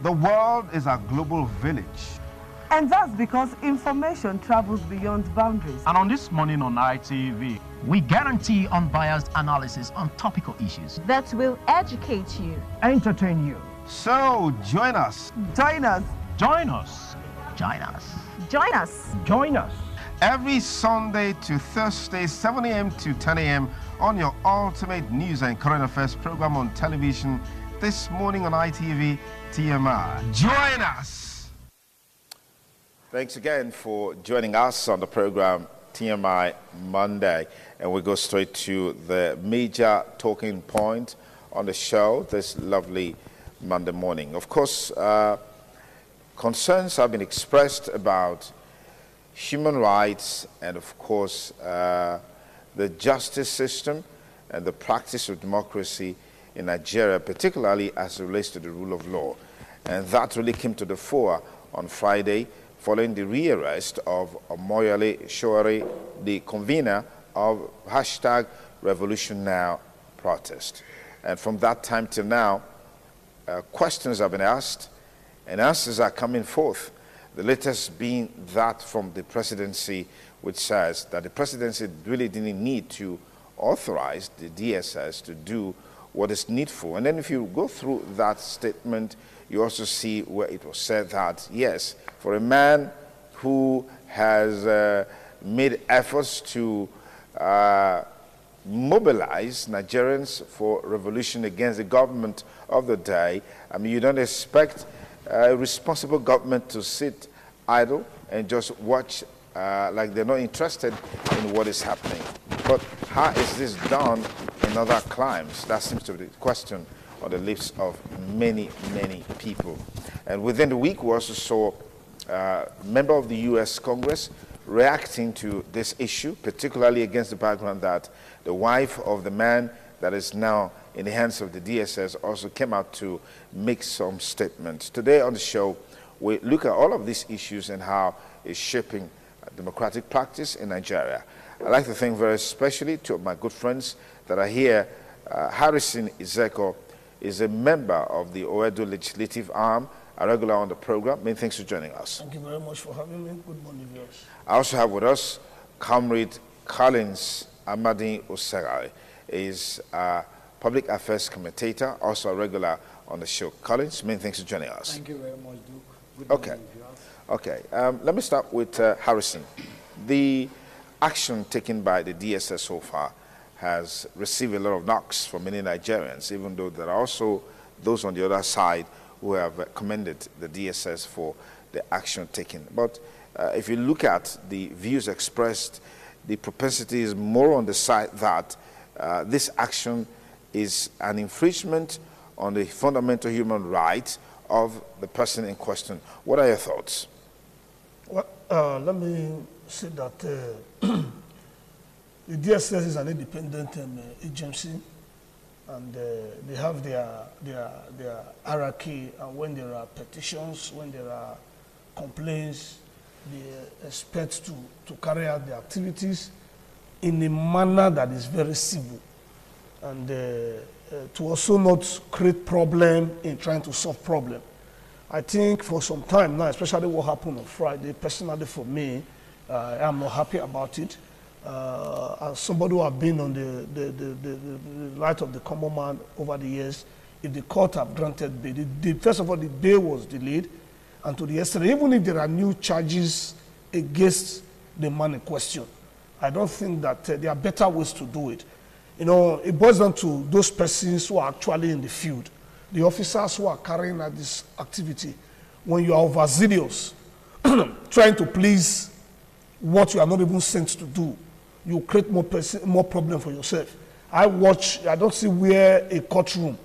The world is a global village. And that's because information travels beyond boundaries. And on this morning on ITV, we guarantee unbiased analysis on topical issues that will educate you, entertain you. So join us. Join us. Join us. Join us. Join us. Join us. Every Sunday to Thursday, 7 a.m. to 10 a.m. on your ultimate news and current affairs program on television. This morning on ITV TMI. Join us. Thanks again for joining us on the program TMI Monday. And we go straight to the major talking point on the show this lovely Monday morning. Of course, concerns have been expressed about human rights and, of course, the justice system and the practice of democracy in Nigeria, particularly as it relates to the rule of law. And that really came to the fore on Friday following the rearrest of Omoyole Sowore, the convener of #RevolutionNow protest. And from that time till now, questions have been asked and answers are coming forth. The latest being that from the presidency, which says that the presidency really didn't need to authorize the DSS to do what is needful. And then if you go through that statement, you also see where it was said that, yes, for a man who has made efforts to mobilize Nigerians for revolution against the government of the day, I mean, you don't expect a responsible government to sit idle and just watch like they're not interested in what is happening. But how is this done in other climes? That seems to be the question on the lips of many, many people. And within the week, we also saw a member of the U.S. Congress reacting to this issue, particularly against the background that the wife of the man that is now in the hands of the DSS also came out to make some statements. Today on the show, we look at all of these issues and how it's shaping democratic practice in Nigeria. I'd like to thank very especially two of my good friends that are here. Harrison Izeko is a member of the Oedo Legislative Arm, a regular on the program. Many thanks for joining us. Thank you very much for having me. Good morning, viewers. I also have with us Comrade Collins Amadi Osegai, is a public affairs commentator, also a regular on the show. Collins, many thanks for joining us. Thank you very much, Duke. Good Okay. morning, viewers. Okay, let me start with Harrison. The action taken by the DSS so far has received a lot of knocks from many Nigerians, even though there are also those on the other side who have commended the DSS for the action taken. But if you look at the views expressed, the propensity is more on the side that this action is an infringement on the fundamental human rights of the person in question. What are your thoughts? Well, let me say that the DSS is an independent agency, and they have their hierarchy. And when there are petitions, when there are complaints, they expect to carry out their activities in a manner that is very civil, and to also not create problem in trying to solve problem. I think for some time now, especially what happened on Friday, personally for me, I'm not happy about it. As somebody who have been on the right of the common man over the years, if the court have granted bail, first of all, the bail was delayed, and to the extent, even if there are new charges against the man in question, I don't think that there are better ways to do it. You know, it boils down to those persons who are actually in the field, the officers who are carrying out this activity. When you are overzealous, trying to please what you are not even sent to do, you create more problem for yourself. I don't see where a courtroom,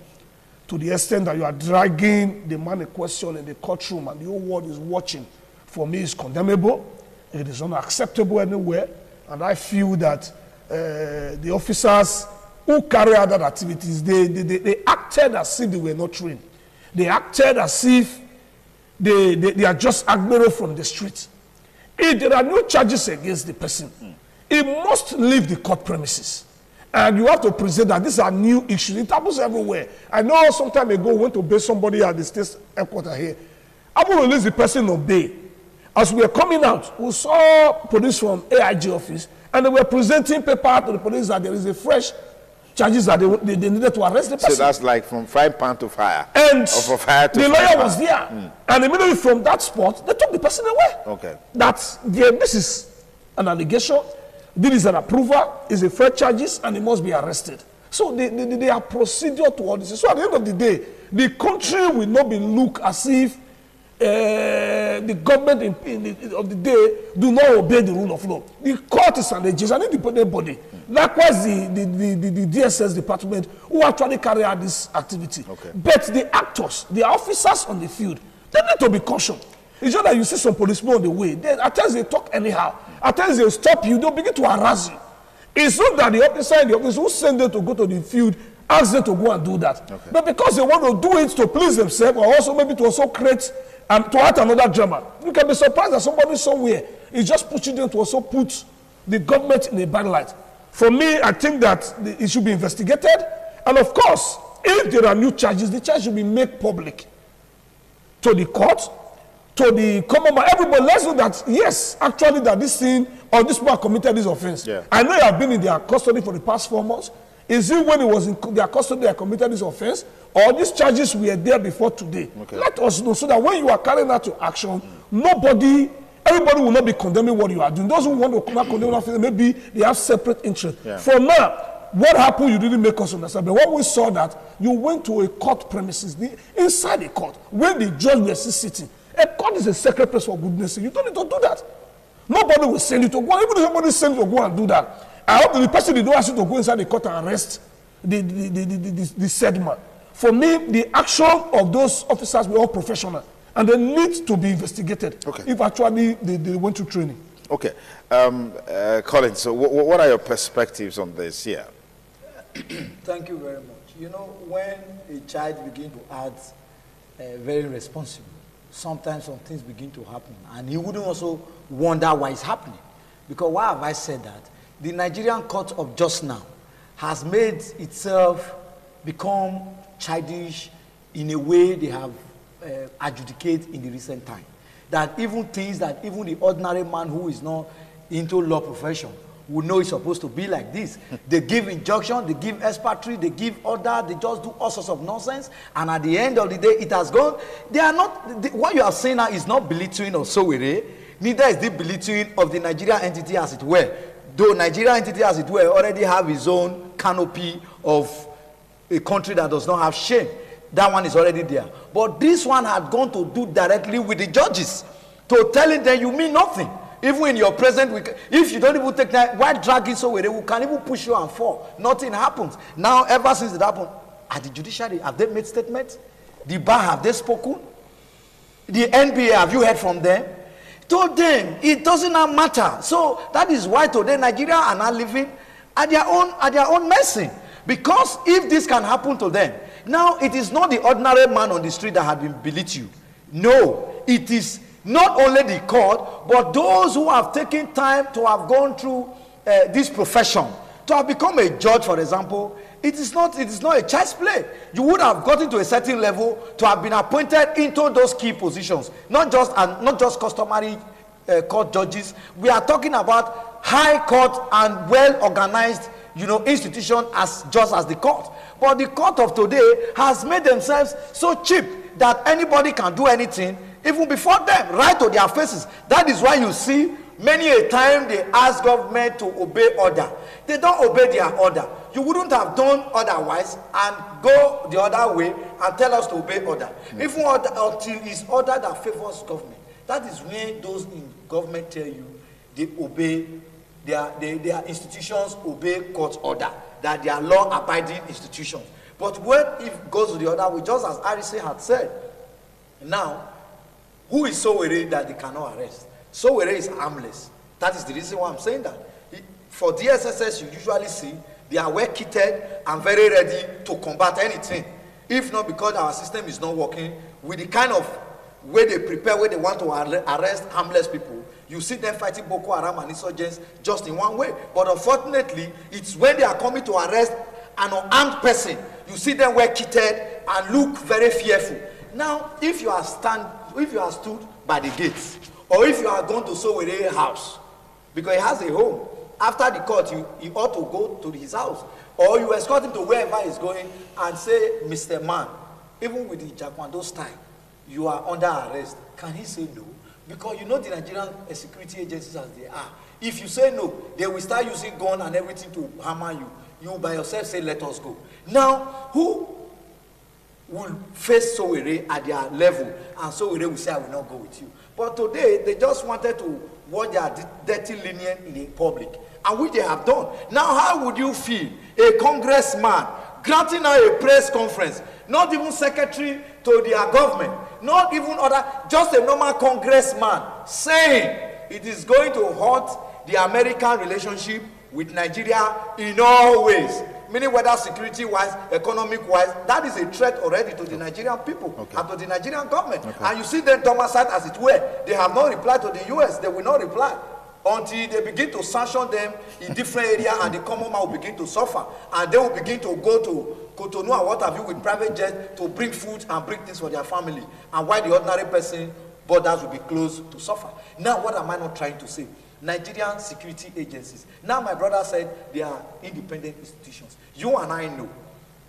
to the extent that you are dragging the man in question in the courtroom and the whole world is watching, for me is condemnable. It is unacceptable anywhere. And I feel that the officers who carry out that activities, they acted as if they were not trained. They acted as if they are just admiral from the street. If there are no charges against the person, he must leave the court premises. And you have to present that these are new issues. It happens everywhere. I know some time ago we went to base somebody at the state headquarters here. I will release the person on bail. As we were coming out, we saw police from AIG office, and they were presenting paper to the police that there is a fresh charges that they needed to arrest the person. So that's like from frying pan to fire. And or from fire to the fire lawyer pan. was there. And immediately from that spot, they took the person away. Okay. This is an allegation. This is an approval. It's a fair charges, and he must be arrested. So they are procedure to all this. So at the end of the day, the country will not be looked as if the government of the day do not obey the rule of law. The court is an legislative independent body. Likewise, the DSS department who actually carry out this activity. Okay. But the actors, the officers on the field, they need to be cautioned. It's just that you see some policemen on the way. At times they talk anyhow. At times they'll stop you. They'll begin to harass you. It's not that the officer in the office who send them to go to the field ask them to go and do that. Okay. But because they want to do it to please themselves, or also maybe to also create to add another drama. You can be surprised that somebody somewhere is just pushing them to also put the government in a bad light. For me, I think that it should be investigated. And of course, if there are new charges, the charge should be made public to the court, to the common man. Everybody, let's know that, yes, actually that this thing or this man committed this offense. Yeah. I know you have been in their custody for the past 4 months. Is it when it was in their custody they committed this offense, or these charges were there before today? Okay. Let us know so that when you are carrying out your action, everybody will not be condemning what you are doing. Those who want to come out condemning, maybe they have separate interests. Yeah. For now, what happened, you didn't make us understand. But when we saw that, you went to a court premises, inside a court, where the judge was sitting. A court is a sacred place for goodness sake. You don't need to do that. Nobody will send you to go. Even if somebody sends you to go and do that, I hope that the person did not ask you to go inside the court and arrest the said man. For me, the action of those officers were all professional, and they need to be investigated. Okay. If actually they went to training. Okay. Colin, so what are your perspectives on this here? Thank you very much. You know, when a child begins to act very responsible, sometimes some things begin to happen, and he wouldn't also wonder why it's happening. Because why have I said that? The Nigerian court of just now has made itself become childish in a way they have adjudicated in the recent time. That even things that even the ordinary man who is not into law profession would know it's supposed to be like this. They give injunction, they give expatriate, they give order, they just do all sorts of nonsense, and at the end of the day, it has gone. They are not, what you are saying now is not belittling of Sowore, neither is the belittling of the Nigerian entity as it were. Though Nigerian entity as it were already have its own canopy of a country that does not have shame. That one is already there. But this one had gone to do directly with the judges, to telling them you mean nothing. Even in your present, if you don't even take that, why drag it so where we can even push you and fall? Nothing happens. Now, ever since it happened, at the judiciary, have they made statements? The bar, have they spoken? The NBA, have you heard from them? Told them it doesn't matter. So that is why today Nigeria are not living at their own mercy. Because if this can happen to them, now it is not the ordinary man on the street that had been belittled. No, it is not only the court, but those who have taken time to have gone through this profession, to have become a judge, for example. It is not a child's play. You would have gotten to a certain level to have been appointed into those key positions, not just customary court judges. We are talking about high court and well organized, institution just as the court. But the court of today has made themselves so cheap that anybody can do anything, even before them, right to their faces. That is why you see many a time they ask government to obey order. They don't obey their order. You wouldn't have done otherwise and go the other way and tell us to obey order. Even until it's order that favors government. That is when those in government tell you they obey, their institutions obey court order, that they are law-abiding institutions. But what if it goes to the other way, just as Arise had said, now, who is so worried that they cannot arrest? So worried is harmless. That is the reason why I'm saying that. For DSSS, you usually see they are well kitted and very ready to combat anything. If not because our system is not working, with the kind of way they prepare, where they want to arrest harmless people, You see them fighting Boko Haram and insurgents just in one way. But unfortunately, it's when they are coming to arrest an unarmed person, you see them wear kitted and look very fearful. Now, if you are stood by the gates, or if you are going to Sowore house, because he has a home, after the court, you ought to go to his house, or you escort him to wherever he's going and say, Mr. Man, even with the Jakwando style, you are under arrest. Can he say no? Because you know the Nigerian security agencies as they are. If you say no, they will start using gun and everything to hammer you. You by yourself say, let us go. Now, who will face Sowore at their level, and Sowore will say, I will not go with you. But today, they just wanted to watch their dirty linen in the public, and which they have done. Now, how would you feel a congressman granting now a press conference, not even secretary to their government, not even other, just a normal congressman saying it is going to hurt the American relationship with Nigeria in all ways, meaning whether security-wise, economic-wise, that is a threat already to the Nigerian people and to the Nigerian government. And you see them domiciled as it were. They have not replied to the US. They will not reply until they begin to sanction them in different areas, and the common man will begin to suffer. And they will begin to go to Cotonou and what have you with private jets to bring food and bring things for their family. And while the ordinary person, borders will be closed to suffer. Now, what am I not trying to say? Nigerian security agencies. Now, my brother said they are independent institutions. You and I know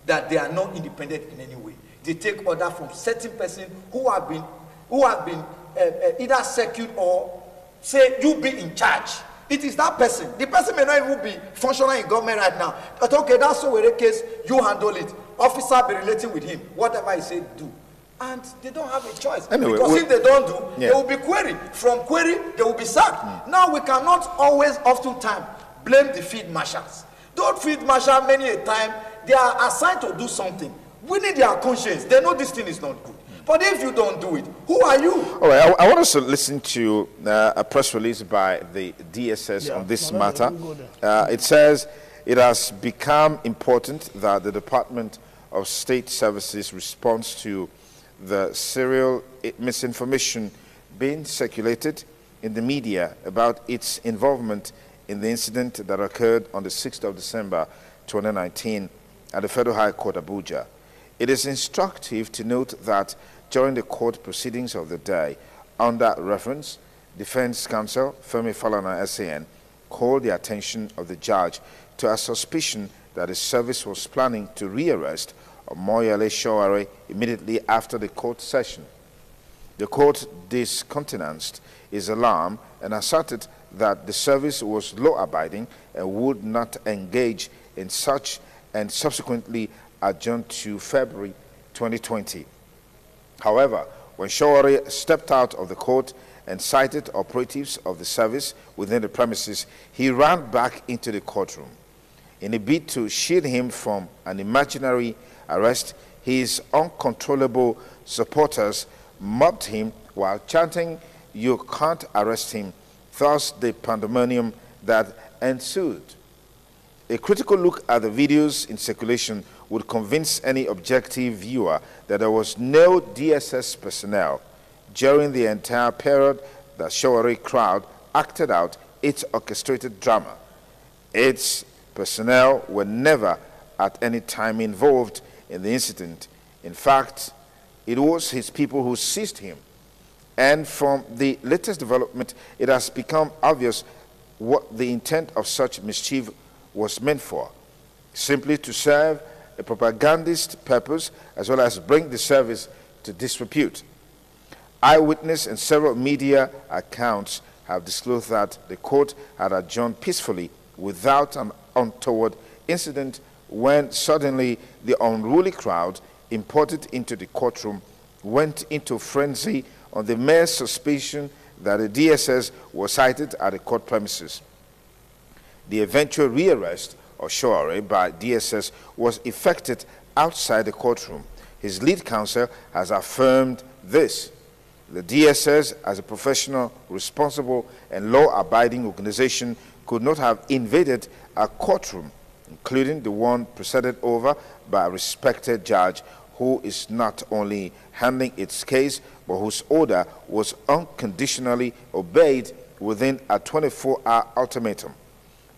that they are not independent in any way. They take order from certain persons who have been either secured or say, you be in charge. It is that person. The person may not even be functional in government right now. But okay, that's so in a case, you handle it. Officer be relating with him. Whatever he said, do. And they don't have a choice. Anyway, because if they don't do, they will be queried. From query, they will be sacked. Now, we cannot always, oftentimes, blame the field marshals. Those field marshals, many a time, they are assigned to do something. We need their conscience. They know this thing is not good. But if you don't do it, who are you? All right, I want us to listen to a press release by the DSS on this matter. It says it has become important that the Department of State Services responds to the serial misinformation being circulated in the media about its involvement in the incident that occurred on the 6th of December 2019 at the Federal High Court, Abuja. It is instructive to note that during the court proceedings of the day, under reference, Defense Counsel Femi Falana SAN called the attention of the judge to a suspicion that the service was planning to rearrest Omoyele Sowore immediately after the court session. The court discountenanced his alarm and asserted that the service was law-abiding and would not engage in such, and subsequently adjourned to February 2020. However, when Sowore stepped out of the court and cited operatives of the service within the premises, he ran back into the courtroom. In a bid to shield him from an imaginary arrest, his uncontrollable supporters mobbed him while chanting, "You can't arrest him," thus the pandemonium that ensued. A critical look at the videos in circulation would convince any objective viewer that there was no DSS personnel during the entire period that Sowore crowd acted out its orchestrated drama. Its personnel were never at any time involved in the incident. In fact, it was his people who seized him. And from the latest development, it has become obvious what the intent of such mischief was meant for: simply to serve a propagandist purpose as well as bring the service to disrepute. Eyewitness and several media accounts have disclosed that the court had adjourned peacefully without an untoward incident when suddenly the unruly crowd imported into the courtroom went into frenzy on the mere suspicion that the DSS was sighted at the court premises. The eventual rearrest of Sowore by DSS was effected outside the courtroom. His lead counsel has affirmed this. The DSS, as a professional, responsible, and law-abiding organization, could not have invaded a courtroom, including the one presided over by a respected judge who is not only handling its case, but whose order was unconditionally obeyed within a 24-hour ultimatum.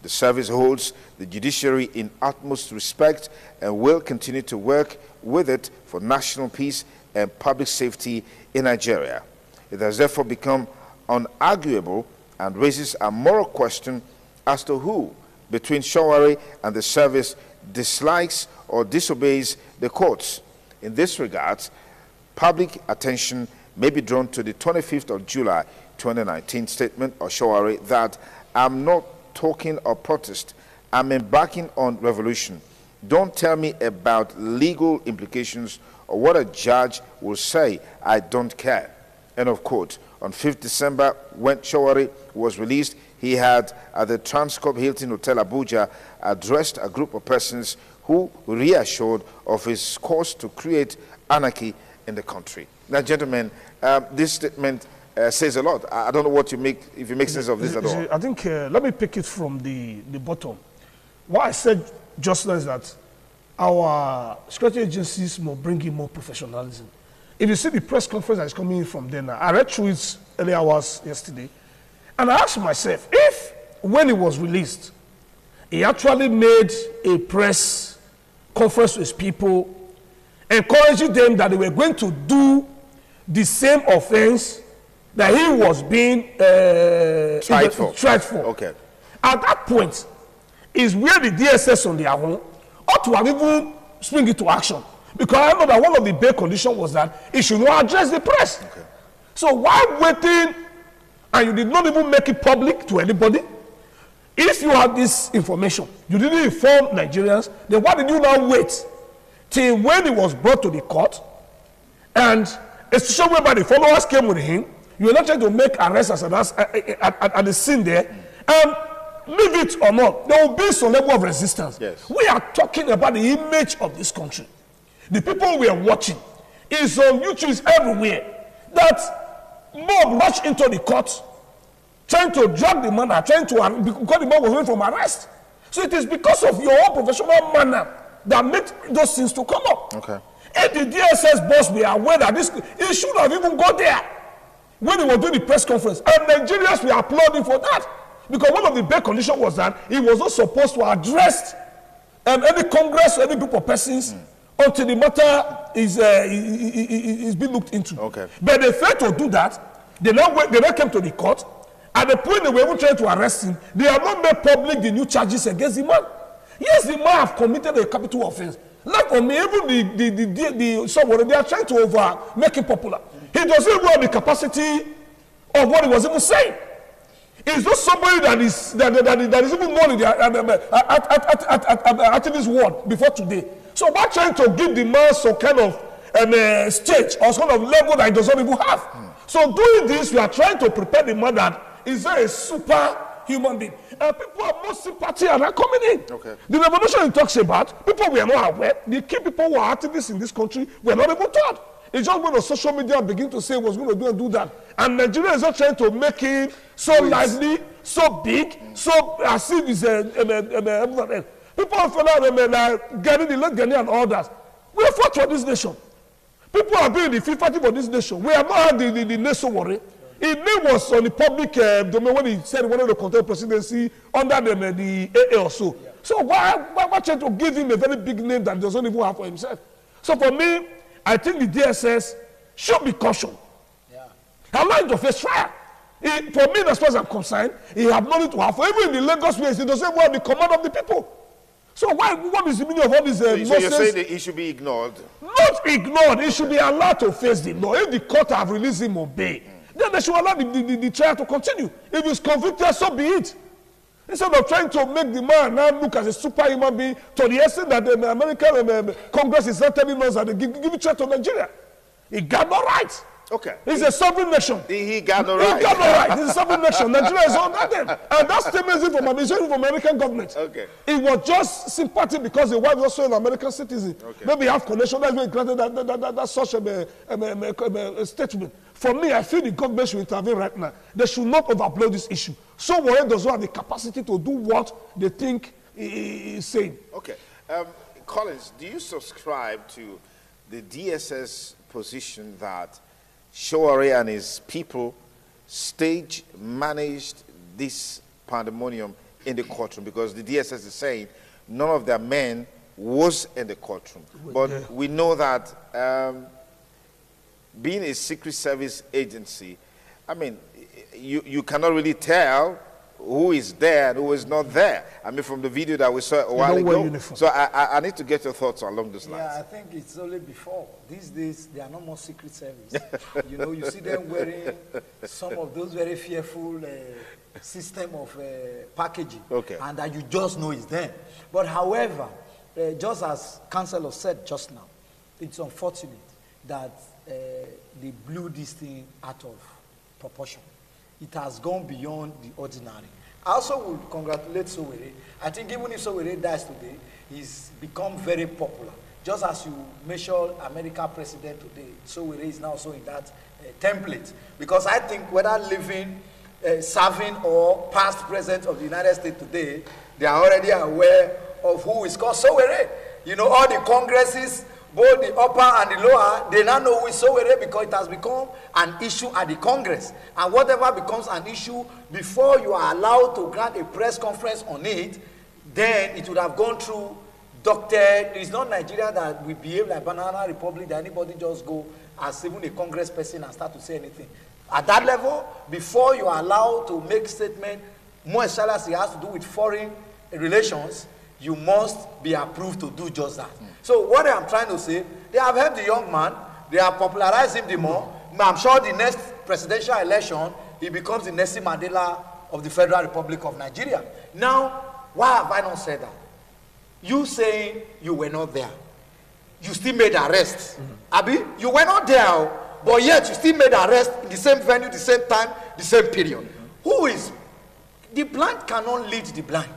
The service holds the judiciary in utmost respect and will continue to work with it for national peace and public safety in Nigeria. It has therefore become unarguable and raises a moral question as to who, between Shawari and the service, dislikes or disobeys the courts. In this regard, public attention may be drawn to the 25th of July 2019 statement of Shawari that I'm not talking of protest, I'm embarking on revolution. Don't tell me about legal implications or what a judge will say, I don't care. End of quote. On 5th December, when Shawari was released, he had, at the Transcorp Hilton Hotel Abuja, addressed a group of persons who reassured of his course to create anarchy in the country. Now, gentlemen, this statement says a lot. I don't know what you make, if you make sense of this at all. I think, let me pick it from the bottom. What I said just now is that our security agencies must bring in more professionalism. If you see the press conference that is coming in from there now, I read through it earlier hours yesterday, and I asked myself, if when it was released, he actually made a press conference with people, encouraging them that they were going to do the same offense that he was being tried for. Okay. At that point is where the DSS on their own ought to have even spring into action. Because I know that one of the big conditions was that it should not address the press. Okay. So while waiting, and you did not even make it public to anybody, if you have this information, you didn't inform Nigerians, then why did you now wait till when it was brought to the court, and a situation whereby the followers came with him, you were not trying to make arrests at the scene there, and leave it or not, there will be some level of resistance. Yes. We are talking about the image of this country. The people we are watching is on YouTube, is everywhere, that mob marched into the court, trying to drag the man, trying to, because the man was running from arrest. So it is because of your own professional manner that made those things to come up. Okay. If the DSS boss were aware that this, he should have even gone there when he was doing the press conference. And Nigerians were applauding for that. Because one of the big conditions was that he was not supposed to address any Congress or any group of persons until the matter is being looked into. Okay. But they failed to do that. They now came to the court. At the point they were even trying to arrest him, they have not made public the new charges against the man. Yes, the man have committed a capital offense. Like for me, even someone, they are trying to make him popular. He doesn't even have the capacity of what he was even saying. He's not somebody that is even known in the activist world before today. So we're trying to give the man some kind of stage or some kind of level that he doesn't even have. So doing this, we are trying to prepare the man that is a super human being. And people have more sympathy and are coming in. Okay. The revolution he talks about, people we are not aware, the key people who are activists in this country were not even taught. It's just when the social media begin to say what's going to do and do that. And Nigeria is not trying to make it so lively, so big, so as if it's people are like Gani and all that. We have fought for this nation. People are doing the fighting for this nation. We have not had the nation worry. His name was on the public domain when he said he wanted to contest presidency under the AA or so. Yeah. So why trying to give him a very big name that he doesn't even have for himself? So for me, I think the DSS should be cautioned. Yeah. Allow him to face trial. For me, as far as I'm concerned, he have nothing to have. For even in the Lagos place, he doesn't want the command of the people. So what is the meaning of all this nonsense? So you're saying that he should be ignored? Not ignored. He should be allowed to face the law. If the court have released him, obey. Then they should allow the trial to continue. If he's convicted, so be it. Instead of trying to make the man now look as a superhuman being to the extent that the American Congress is not telling us that they give a threat to Nigeria. He got no right. Okay. He's a sovereign nation. He got no right. He got no right. He's a sovereign nation. Nigeria is under them. And that statement is from American government. Okay. It was just sympathy because the wife was also an American citizen. Okay. Maybe have connection. That's why he granted that such a statement. For me, I feel the government should intervene right now. They should not overblow this issue. Someone does not have the capacity to do what they think is saying. Okay. Collins, do you subscribe to the DSS position that Shawari and his people stage managed this pandemonium in the courtroom? Because the DSS is saying none of their men was in the courtroom. But we know that being a secret service agency, I mean, you cannot really tell who is there and who is not there. I mean, from the video that we saw a while ago. So I need to get your thoughts along those lines. Yeah, I think it's only before. These days, they are no more secret service. You know, you see them wearing some of those very fearful system of packaging. Okay. And that you just know is them. But however, just as Councillor said just now, it's unfortunate that they blew this thing out of proportion. It has gone beyond the ordinary. I also would congratulate Sowore. I think even if Sowore dies today, he's become very popular. Just as you measure American president today, Sowore is now also in that template. Because I think whether living, serving, or past president of the United States today, they are already aware of who is called Sowore. You know, all the congresses, both the upper and the lower, they now know who is Sowore because it has become an issue at the Congress. And whatever becomes an issue, before you are allowed to grant a press conference on it, then it would have gone through doctored. It's not Nigeria that we behave like Banana Republic, that anybody just go as even a Congress person and start to say anything. At that level, before you are allowed to make statement, more especially it has to do with foreign relations, you must be approved to do just that. So what I'm trying to say, they have helped the young man, they have popularized him the more. I'm sure the next presidential election, he becomes the Nelson Mandela of the Federal Republic of Nigeria. Now, why have I not said that? You saying you were not there. You still made arrests. Abi, you were not there, but yet you still made arrests in the same venue, the same time, the same period. Who is? The blind cannot lead the blind.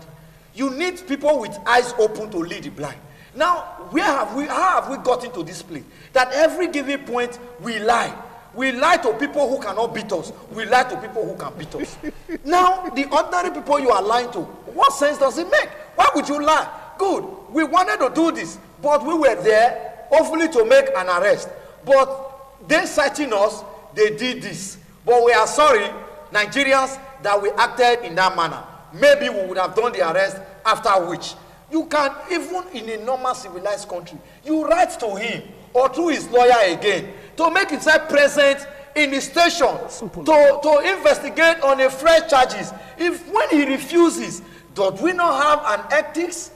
You need people with eyes open to lead the blind. Now, how have we got into this place? That every given point we lie. We lie to people who cannot beat us. We lie to people who can beat us. Now, the ordinary people you are lying to, what sense does it make? Why would you lie? Good, we wanted to do this, but we were there, hopefully to make an arrest. But they citing us, they did this. But we are sorry, Nigerians, that we acted in that manner. Maybe we would have done the arrest, after which you can, even in a normal civilized country, you write to him or through his lawyer again to make himself present in the station to investigate on a fresh charges. If when he refuses, does we not have an ethics?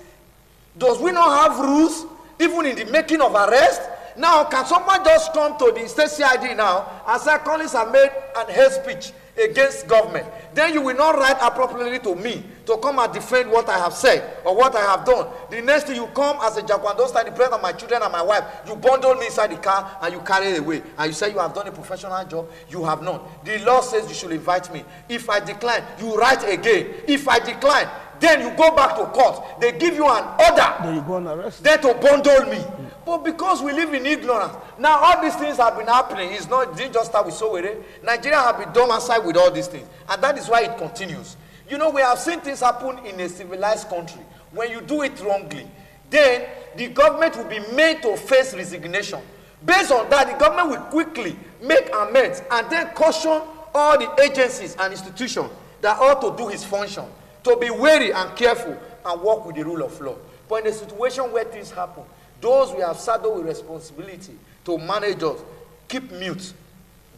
Does we not have rules even in the making of arrest? Now, can someone just come to the state CID now and say Collins have made an hate speech against government? Then you will not write appropriately to me to come and defend what I have said or what I have done. The next thing you come as a Jakwando stand in presence of my children and my wife, you bundle me inside the car and you carry it away. And you say you have done a professional job. You have not. The law says you should invite me. If I decline, you write again. If I decline, then you go back to court. They give you an order. Then you go and arrest. Then to bundle me. But because we live in ignorance, now all these things have been happening. It didn't just start with Sowore. Nigeria have been domiciled with all these things. And that is why it continues. You know, we have seen things happen in a civilized country. When you do it wrongly, then the government will be made to face resignation. Based on that, the government will quickly make amends and then caution all the agencies and institutions that ought to do his function, to be wary and careful and work with the rule of law. But in a situation where things happen, those we have saddled with responsibility to manage us, keep mute,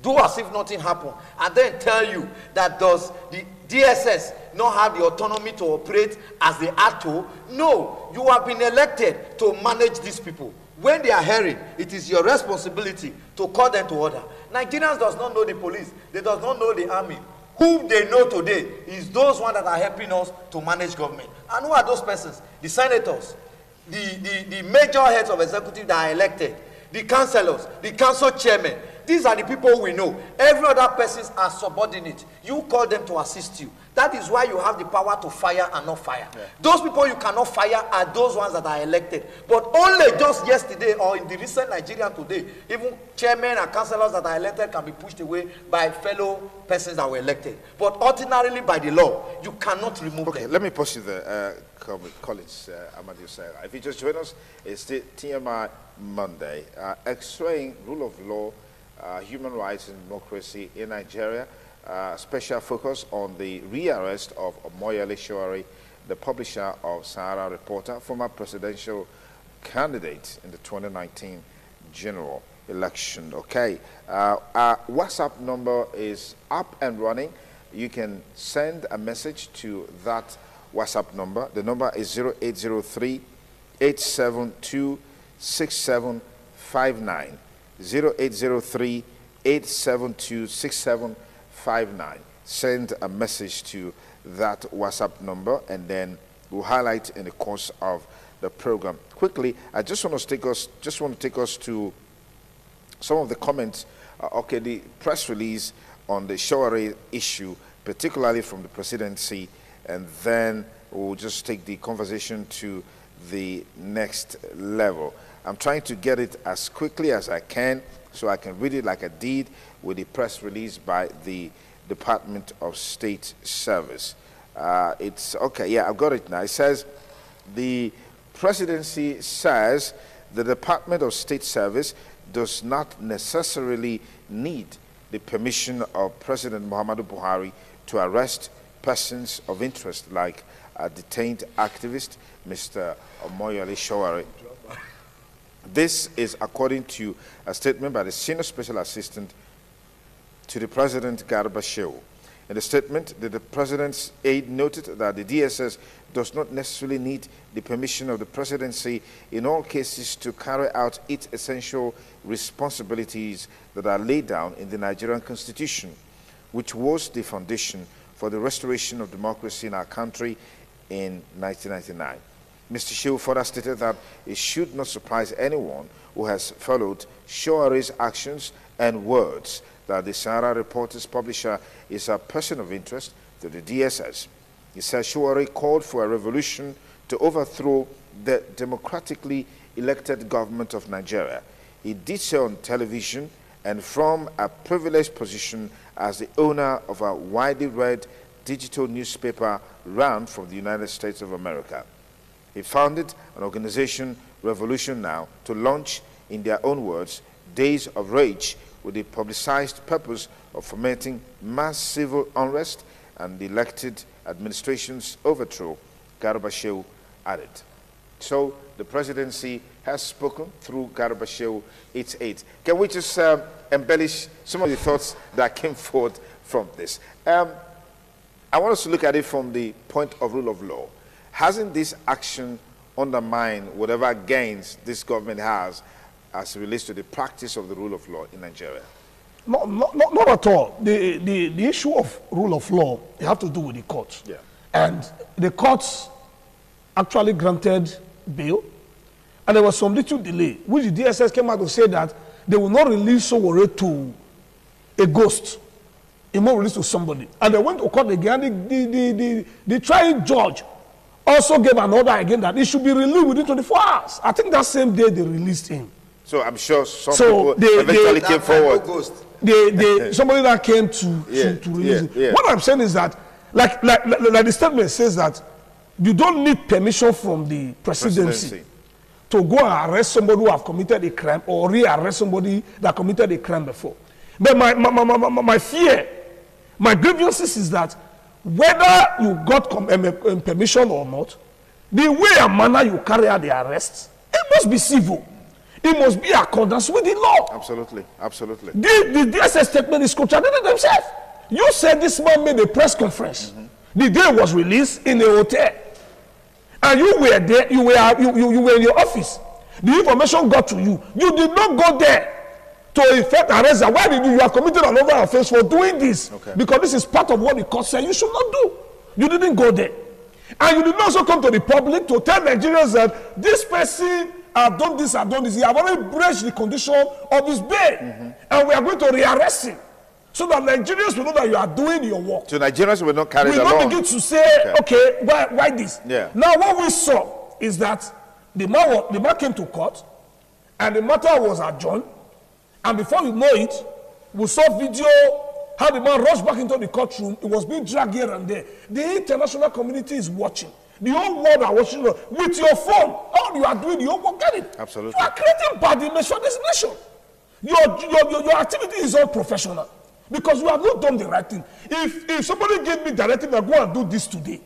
do as if nothing happened, and then tell you that does the DSS not have the autonomy to operate as they are to? No, you have been elected to manage these people. When they are hearing, it is your responsibility to call them to order. Nigerians does not know the police. They does not know the army. Whom they know today is those ones that are helping us to manage government. And who are those persons? The senators, the major heads of executive that are elected, the councillors, the council chairmen. These are the people we know. Every other persons are subordinate. You call them to assist you. That is why you have the power to fire and not fire. Yeah. Those people you cannot fire are those ones that are elected. But only just yesterday or in the recent Nigeria today, even chairmen and councillors that are elected can be pushed away by fellow persons that were elected. But ordinarily by the law, you cannot remove them. Okay, let me pause you there, Collins Amadou Sarah. If you just join us, it's the TMI Monday, X-raying rule of law, human rights and democracy in Nigeria. special focus on the rearrest of Omoyele Sowore, the publisher of Sahara Reporter, former presidential candidate in the 2019 general election. Okay, our WhatsApp number is up and running. You can send a message to that WhatsApp number. The number is 0803-872-6759. 0803-872-6759. Send a message to that WhatsApp number, and then we'll highlight in the course of the program. Quickly, I just want to take us to some of the comments. Okay, the press release on the Sowore issue, particularly from the presidency, and then we'll just take the conversation to the next level. I'm trying to get it as quickly as I can so I can read it like I did with the press release by the Department of State Service. It's okay, yeah, I've got it now. It says, the presidency says the Department of State Service does not necessarily need the permission of President Muhammadu Buhari to arrest persons of interest like a detained activist, Mr. Omoyele Sowore. This is according to a statement by the Senior Special Assistant to the President, Garba Shehu. In the statement, the President's aide noted that the DSS does not necessarily need the permission of the presidency in all cases to carry out its essential responsibilities that are laid down in the Nigerian Constitution, which was the foundation for the restoration of democracy in our country in 1999. Mr. Shehu further stated that it should not surprise anyone who has followed Showore's actions and words that the Sahara Reporter's publisher is a person of interest to the DSS. He says Sowore called for a revolution to overthrow the democratically elected government of Nigeria. He did so on television and from a privileged position as the owner of a widely read digital newspaper run from the United States of America. He founded an organization, Revolution Now, to launch, in their own words, Days of Rage, with the publicized purpose of fomenting mass civil unrest and the elected administration's overthrow, Garba Shehu added. So the presidency has spoken through Garba Shehu, its aide. Can we just embellish some of the thoughts that came forth from this? I want us to look at it from the point of rule of law. Hasn't this action undermined whatever gains this government has as it relates to the practice of the rule of law in Nigeria? Not at all. The issue of rule of law, you have to do with the courts. Yeah. And the courts actually granted bail, and there was some little delay, which the DSS came out to say that they will not release Sowore to a ghost. It will release to somebody. And they went to court again. The trial judge also gave an order again that he should be released within 24 hours. I think that same day they released him. So I'm sure some people eventually came forward. Somebody that came to release him. Yeah. What I'm saying is that, like the statement says that you don't need permission from the presidency to go and arrest somebody who have committed a crime or re-arrest somebody that committed a crime before. But my fear, my grievances is that whether you got permission or not, the way and manner you carry out the arrest, it must be civil. It must be accordance with the law. Absolutely, absolutely. The DSS statement is contradicting themselves. You said this man made a press conference. The day was released in a hotel. And you were there, you were in your office. The information got to you. You did not go there to effect arrest. Why did you have committed another offense for doing this? Okay. Because this is part of what the court said you should not do. You didn't go there. And you did not also come to the public to tell Nigerians that this person have done this, have done this. He have already breached the condition of his bail. And we are going to rearrest him. So that Nigerians will know that you are doing your work. So Nigerians will not carry it along. We will not begin to say, okay, why this? Yeah. Now what we saw is that the man came to court and the matter was adjourned. And before you know it, we saw video how the man rushed back into the courtroom. It was being dragged here and there. The international community is watching. The whole world are watching with your phone. All you are doing, you won't get it. Absolutely. You are creating bad image for this nation. Your activity is all professional. Because we have not done the right thing. If somebody gave me directive that go and do this today,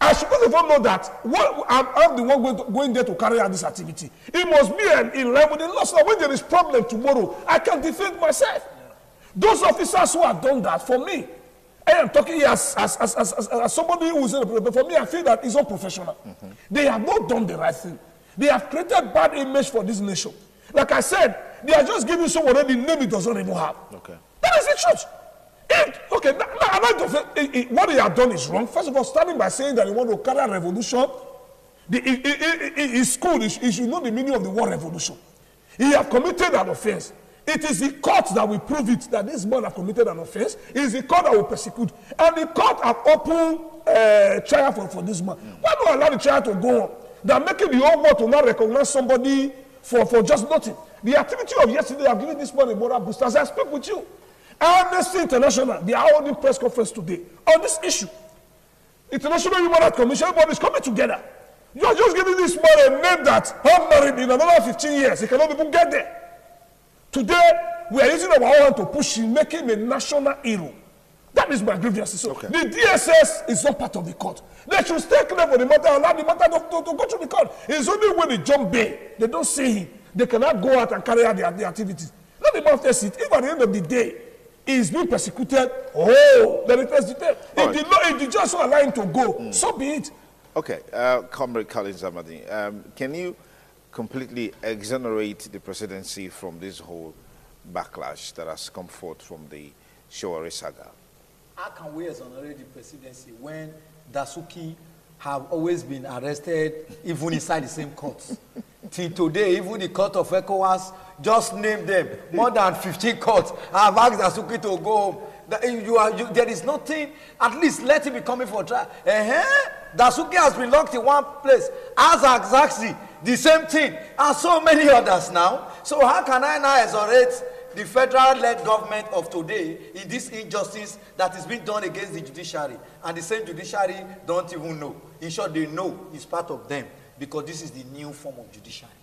I should first of all know that I'm the one going there to carry out this activity. It must be in line with the law. So that when there is problem tomorrow, I can defend myself. Yeah. Those officers who have done that, for me, I am talking here as somebody who is for me, I feel that it's unprofessional. They have not done the right thing. They have created bad image for this nation. Like I said, they are just giving someone the name it doesn't even have. Okay. That is the truth. Okay, what they have done is wrong. First of all, starting by saying that they want to carry a revolution, it's cool. He should know the meaning of the word revolution. He has committed an offense. It is the court that will prove it that this man has committed an offense. It is the court that will persecute. And the court have opened trial for this man. Why not allow the trial to go on? They are making the whole world to not recognize somebody for just nothing. The activity of yesterday have given this man a moral boost. As I speak with you, Amnesty International, they are holding press conference today on this issue. International Human Rights Commission, everybody is coming together. You are just giving this man a name that I'm married in another 15 years. He cannot even get there. Today, we are using our hand to push him, make him a national hero. That is my grievance. So the DSS is not part of the court. They should stay clear for the matter and allow the matter to go through the court. It's only when they jump bail, they don't see him. They cannot go out and carry out their activities. Let the man face it. If at the end of the day, he is being persecuted, then it is the if the judge will allow him to go, so be it. Okay, Comrade Khalid Zamadi, can you completely exonerate the presidency from this whole backlash that has come forth from the Shawari saga? How can we exonerate the presidency when Dasuki have always been arrested even inside the same courts? Till today, even the court of ECOWAS just named them. More than 15 courts have asked Dasuki to go home. There is nothing, at least let him be coming for trial. Dasuki has been locked in one place. As exactly the same thing. And so many others now. So how can I now exonerate the federal-led government of today in this injustice that is being done against the judiciary? And the same judiciary don't even know. In short, they know it's part of them because this is the new form of judiciary.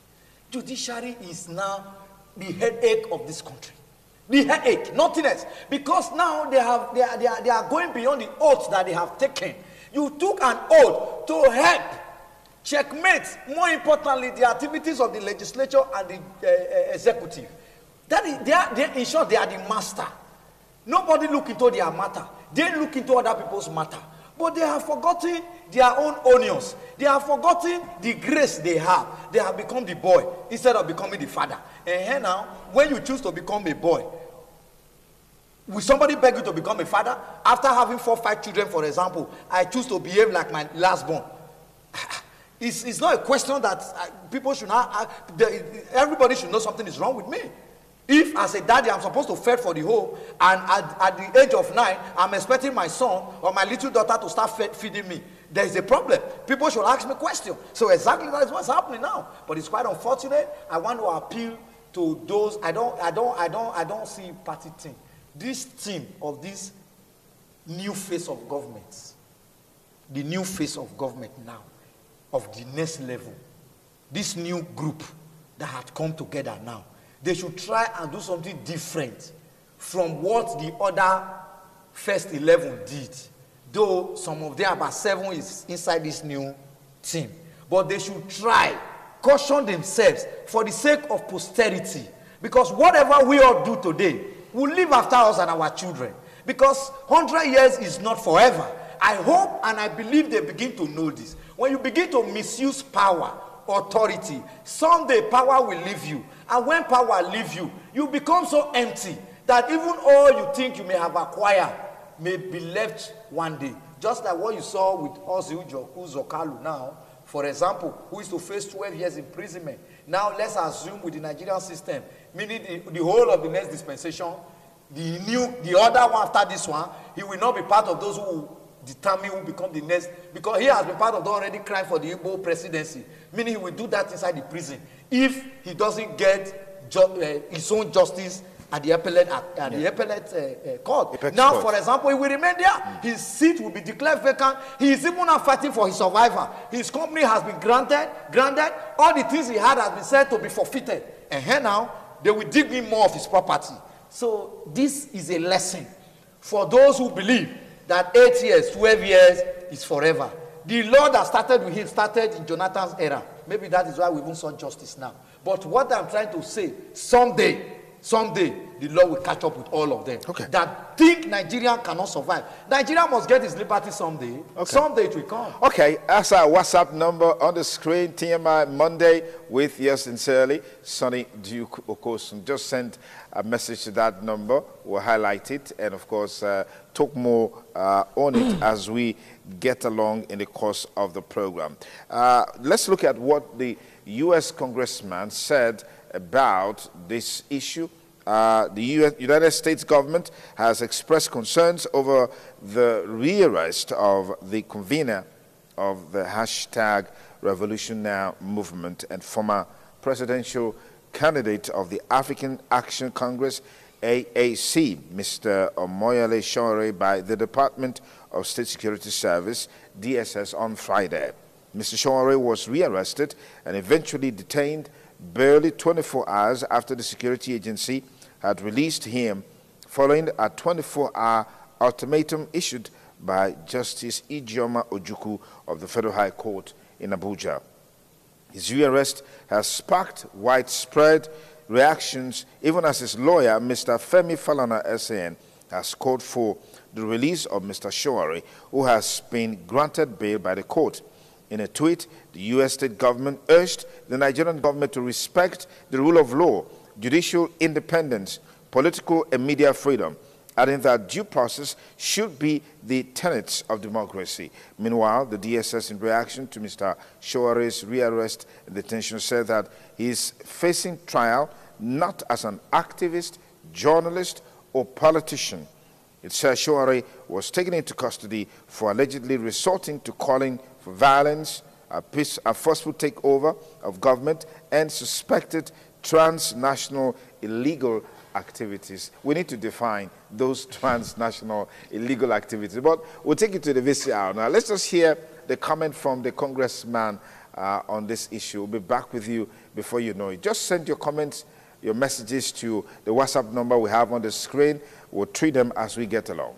Judiciary is now the headache of this country. The headache, nothing else. Because now they are going beyond the oath that they have taken. You took an oath to help checkmate, more importantly, the activities of the legislature and the executive. That is, in short, they are the master. Nobody look into their matter. They look into other people's matter. But they have forgotten their own onions. They have forgotten the grace they have. They have become the boy instead of becoming the father. And here now, when you choose to become a boy, will somebody beg you to become a father? After having 4 or 5 children, for example, I choose to behave like my last born. It's not a question that people should not, everybody should know something is wrong with me. If as a daddy I'm supposed to fed for the home, and at the age of 9 I'm expecting my son or my little daughter to start feeding me, there is a problem. People should ask me questions. So exactly that is what's happening now. But it's quite unfortunate. I want to appeal to those. I don't see party team. This team of this new face of government, the new face of government now, of the next level, this new group that had come together now, they should try and do something different from what the other first 11 did. Though some of them, about 7, is inside this new team. But they should try, caution themselves for the sake of posterity. Because whatever we all do today will live after us and our children. Because 100 years is not forever. I hope and I believe they begin to know this. When you begin to misuse power, authority, someday power will leave you. And when power leaves you, you become so empty that even all you think you may have acquired may be left one day. Just like what you saw with Ozzy Uzokalu now, for example, who is to face 12 years imprisonment. Now let's assume with the Nigerian system, meaning the whole of the next dispensation, the other one after this one, he will not be part of those who will determine who become the next, because he has been part of the already crime for the Igbo presidency, meaning he will do that inside the prison if he doesn't get his own justice at the appellate court. Now, for example, he will remain there. His seat will be declared vacant. He is even now fighting for his survival. His company has been granted. All the things he had has been said to be forfeited. And here now, they will dig in more of his property. So this is a lesson for those who believe that 8 years, 12 years is forever. The law that started with him started in Jonathan's era. Maybe that is why we even saw justice now. But what I'm trying to say, someday, the law will catch up with all of them. Okay. That think Nigeria cannot survive. Nigeria must get its liberty someday. Okay. Someday it will come. Okay, that's our WhatsApp number on the screen. TMI Monday with yours sincerely, Sonny Duke Okosun. Just send a message to that number. We'll highlight it and, of course, talk more on it as we get along in the course of the program. Let's look at what the U.S. congressman said about this issue. The United States government has expressed concerns over the rearrest of the convener of the hashtag Revolution Now movement and former presidential candidate of the African Action Congress, AAC, Mr. Omoyele Sowore, by the Department of State Security Service, DSS, on Friday. Mr. Sowore was rearrested and eventually detained barely 24 hours after the security agency had released him following a 24-hour ultimatum issued by Justice Ijeoma Ojukwu of the Federal High Court in Abuja. His rearrest has sparked widespread reactions, even as his lawyer, Mr. Femi Falana SAN, has called for the release of Mr. Sowore, who has been granted bail by the court. In a tweet, the U.S. state government urged the Nigerian government to respect the rule of law, judicial independence, political and media freedom, adding that due process should be the tenets of democracy. Meanwhile, the DSS, in reaction to Mr. Showore's rearrest and detention, said that he is facing trial not as an activist, journalist, or politician. It says Sowore was taken into custody for allegedly resorting to calling for violence, a forceful takeover of government, and suspected transnational illegal activities. We need to define those transnational illegal activities. But we'll take it to the VCR. Now, let's just hear the comment from the congressman on this issue. We'll be back with you before you know it. Just send your comments, your messages to the WhatsApp number we have on the screen. We'll treat them as we get along.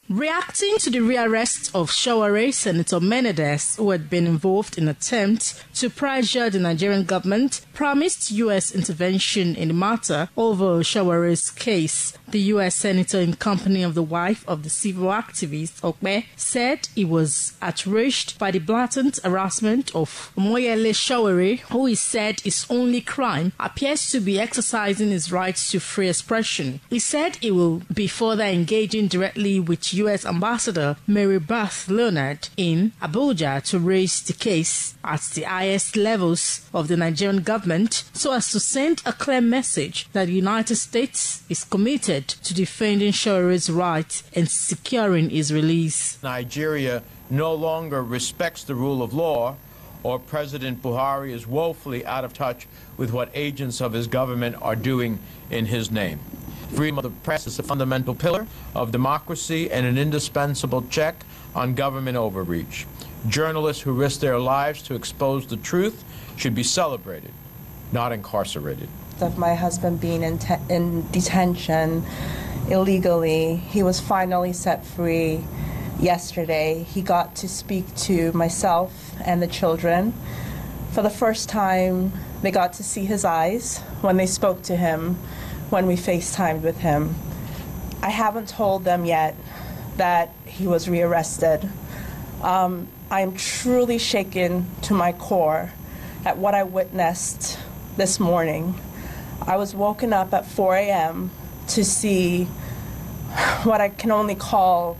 Reacting to the rearrest of Sowore, Senator Menendez, who had been involved in an attempt to pressure the Nigerian government, promised U.S. intervention in the matter over Showore's case. The U.S. senator, in company of the wife of the civil activist, Okpe, said he was outraged by the blatant harassment of Omoyele Sowore, who he said his only crime appears to be exercising his rights to free expression. He said he will be further engaging directly with U.S. Ambassador Mary Beth Leonard in Abuja to raise the case at the highest levels of the Nigerian government so as to send a clear message that the United States is committed to defending Showore's rights and securing his release. Nigeria no longer respects the rule of law, or President Buhari is woefully out of touch with what agents of his government are doing in his name. Freedom of the press is a fundamental pillar of democracy and an indispensable check on government overreach. Journalists who risk their lives to expose the truth should be celebrated, not incarcerated. Of my husband being in detention illegally, he was finally set free yesterday. He got to speak to myself and the children. For the first time, they got to see his eyes when they spoke to him, when we FaceTimed with him. I haven't told them yet that he was rearrested. I am truly shaken to my core at what I witnessed this morning. I was woken up at 4 a.m. to see what I can only call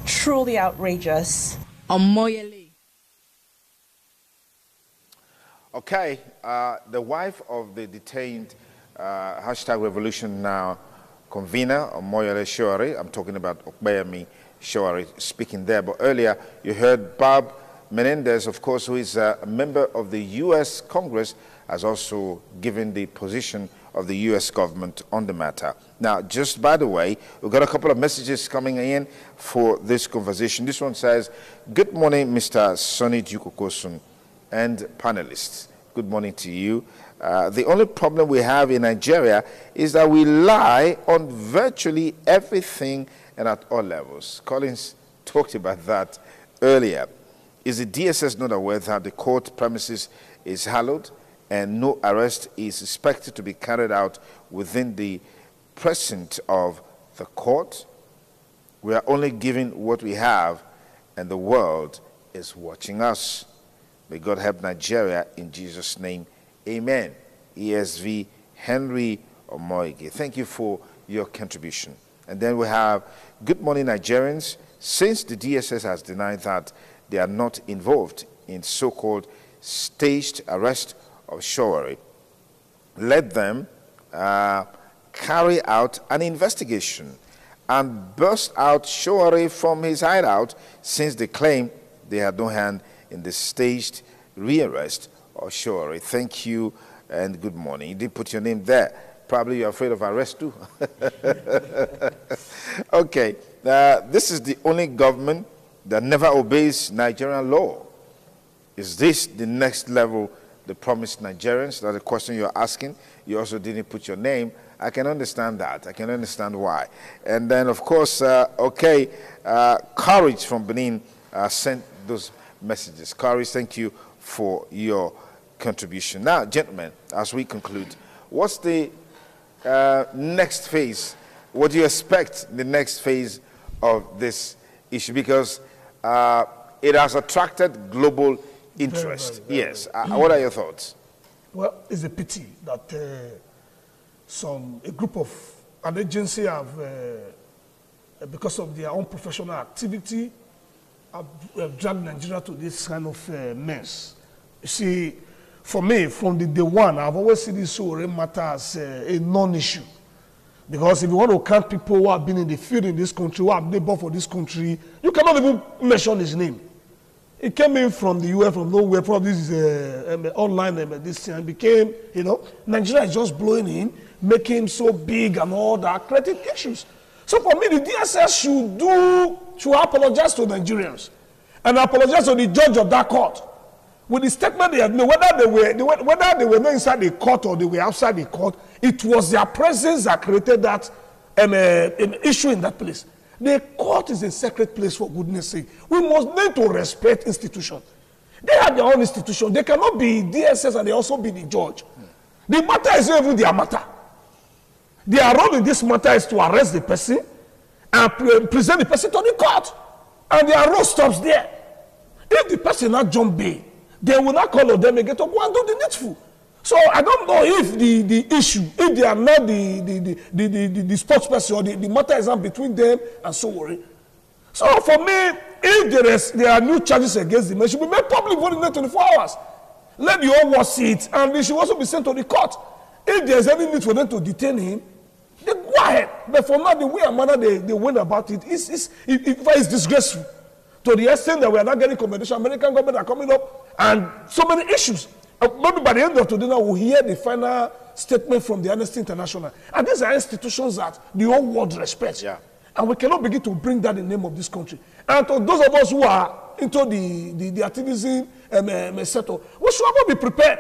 truly outrageous. Okay, the wife of the detained hashtag Revolution Now convener, Omoyele Sowore, I'm talking about Okpeyemi Sowore speaking there, but earlier you heard Bob Menendez, of course, who is a member of the U.S. Congress, has also given the position of the U.S. government on the matter. Now, just by the way, we've got a couple of messages coming in for this conversation. This one says, "Good morning, Mr. Sonny Duke Okosun and panelists. good morning to you. The only problem we have in Nigeria is that we lie on virtually everything and at all levels. Collins talked about that earlier. Is the DSS not aware that the court premises is hallowed and no arrest is expected to be carried out within the precinct of the court? We are only giving what we have, and the world is watching us. May God help Nigeria in Jesus' name. Amen. ESV Henry Omoige. Thank you for your contribution. And then we have, good morning, Nigerians. Since the DSS has denied that they are not involved in so-called staged arrest of Showore, let them carry out an investigation and burst out Showore from his hideout, since they claim they had no hand in the staged rearrest of Showore. Thank you and good morning. You did put your name there. Probably you're afraid of arrest too. Okay, this is the only government that never obeys Nigerian law. Is this the next level they promised Nigerians? That's the question you're asking. You also didn't put your name. I can understand that. I can understand why. And then, of course, Courage from Benin sent those messages. Courage, thank you for your contribution. Now, gentlemen, as we conclude, what's the next phase? What do you expect the next phase of this issue? Because it has attracted global interest. Very. Yes. What are your thoughts? Well, it's a pity that a group of an agency have, because of their own professional activity, have dragged Nigeria to this kind of mess. You see, for me, from the day one, I've always seen this Showore matter as a non-issue. Because if you want to count people who have been in the field in this country, who have labored for this country, you cannot even mention his name. He came in from the US, from nowhere, probably this is online, this thing, and became, Nigeria is just blowing in, making him so big and all that, creating issues. So for me, the DSS should apologize to Nigerians and apologize to the judge of that court. With the statement they had made, whether they were not inside the court or they were outside the court, it was their presence that created that issue in that place. The court is a sacred place, for goodness sake. We must learn to respect institutions. They have their own institution. They cannot be DSS and they also be the judge. The matter is not even their matter. Their role in this matter is to arrest the person and present the person to the court. And their role stops there. If the person not jump bail, they will not call on them again to go and do the needful. So I don't know if the issue, if they are not the sports person or the matter is not between them and Showore. So for me, if there are new charges against them, it should be made public within the next 24 hours. Let the whole world see it, and they should also be sent to the court. If there's any need for them to detain him, they go ahead. But for now, the way and manner they went about it is disgraceful. To the extent that we are not getting compensation, American government are coming up, and so many issues. Maybe by the end of today now, we'll hear the final statement from the Amnesty International. And these are institutions that the whole world respects. Yeah. And we cannot begin to bring that in the name of this country. And to those of us who are into the activism sector, we should also be prepared.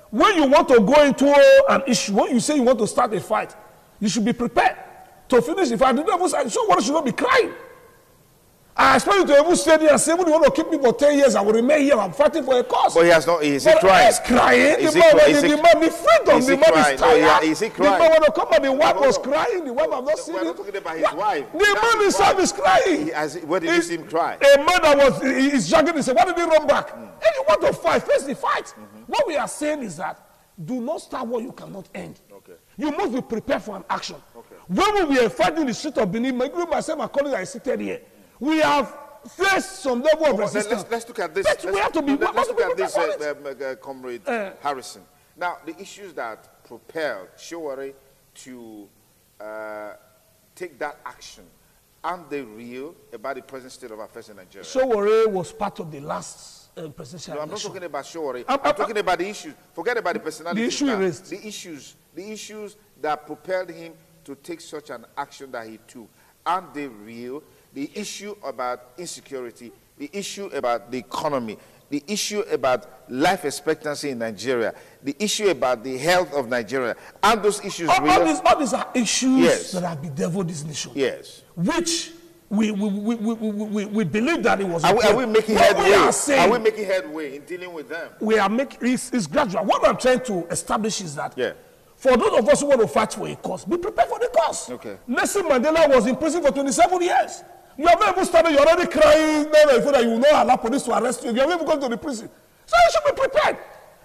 When you want to go into an issue, when you say you want to start a fight, you should be prepared to finish the fight. Someone should not be crying. I expect you to even stay there and say, when you want to keep me for 10 years, I will remain here. I'm fighting for a cause. But he has not, is he crying? He's crying. The man is freedom. The man is tired. No, yeah, is he crying? The man, when I come and the wife was crying, the wife, I'm not seeing it. We're not talking about his wife. The man himself is crying. Where did you see him cry? A man that is jogging, he said, why did he run back? If you want to fight, face the fight. What we are saying is that do not start what you cannot end. Okay. You must be prepared for an action. Okay. When we were fighting the street of Benin, myself, my colleagues are seated here. We have faced some level of resistance. Let's look at this. Let's look at this, Comrade Harrison. Now, the issues that propelled Showore to take that action, aren't they real about the present state of affairs in Nigeria? Showore was part of the last presidential election. No, I'm not talking about Showore. I'm talking about the issues. Forget about the personality. The issue he raised. The issues that propelled him to take such an action that he took, aren't they real? The issue about insecurity, the issue about the economy, the issue about life expectancy in Nigeria, the issue about the health of Nigeria, and those issues all these are issues yes. that have bedeviled this nation. Yes. Which we believe that it was. Are we making headway? Are we making headway in dealing with them? We are making. It's gradual. What I'm trying to establish is that. Yeah. For those of us who want to fight for a cause, be prepared for the cause. Okay. Nelson Mandela was in prison for 27 years. You have not even started, you're already crying, so that you will not allow police to arrest you. You have not even gone to the prison. So you should be prepared.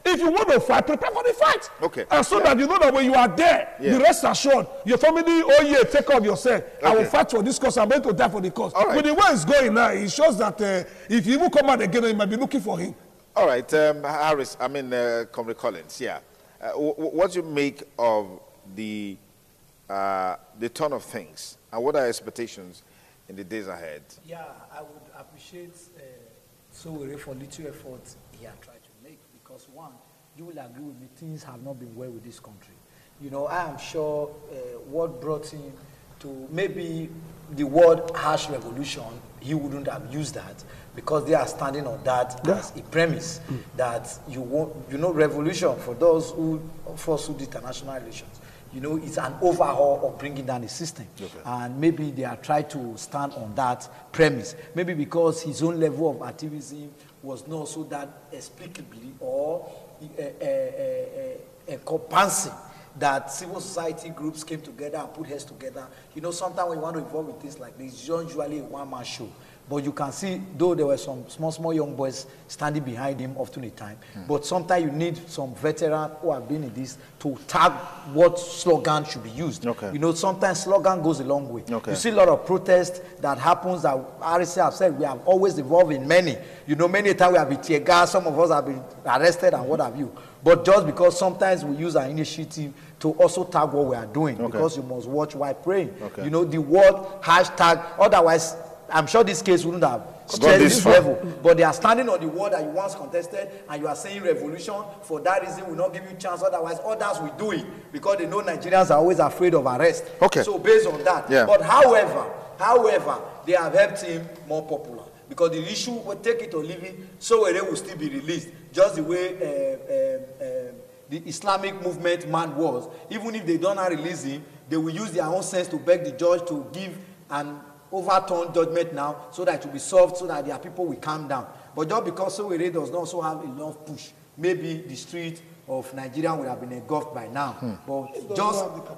If you want to fight, prepare for the fight. Okay. And so that you know that when you are there, the rest assured, your family, oh yeah, take care of yourself. Okay. I will fight for this cause, I'm going to die for the cause. Right. With the way it's going now, it shows that if you even come out again, you might be looking for him. All right, Harris, Comrade Collins, yeah. What do you make of the turn of things, and what are expectations in the days ahead? Yeah, I would appreciate Sowore for little effort he had tried to make, because one, you will agree with me, things have not been well with this country. You know, I am sure what brought him to maybe the word harsh revolution, he wouldn't have used that, because they are standing on that as a premise that revolution, for those who pursue international relations, you know, it's an overhaul of bringing down the system. Okay. And maybe they are trying to stand on that premise. Maybe because his own level of activism was not so that explicably or encompassing that civil society groups came together and put heads together. You know, sometimes when you want to involve with things like this, it's usually a one-man show. But you can see, though there were some small young boys standing behind him often a time, but sometimes you need some veterans who have been in this to tag what slogan should be used. Okay. You know, sometimes slogan goes a long way. Okay. You see a lot of protests that happens that RSA have said we have always involved in many. You know, many times we have been tear gas, some of us have been arrested and what have you. But just because sometimes we use our initiative to also tag what we are doing, because you must watch while praying. You know, the word hashtag, otherwise, I'm sure this case wouldn't have stressed this level, but they are standing on the word that you once contested, and you are saying revolution. For that reason, will not give you chance. Otherwise, others will do it because they know Nigerians are always afraid of arrest. Okay. So based on that, but however, they have helped him more popular, because the issue will take it or leave it. So it will still be released, just the way the Islamic movement man was. Even if they don't release him, they will use their own sense to beg the judge to give an overturn judgment now, so that it will be solved, so that their people will calm down. But just because Sowore does not also have enough push, maybe the street of Nigeria would have been engulfed by now. But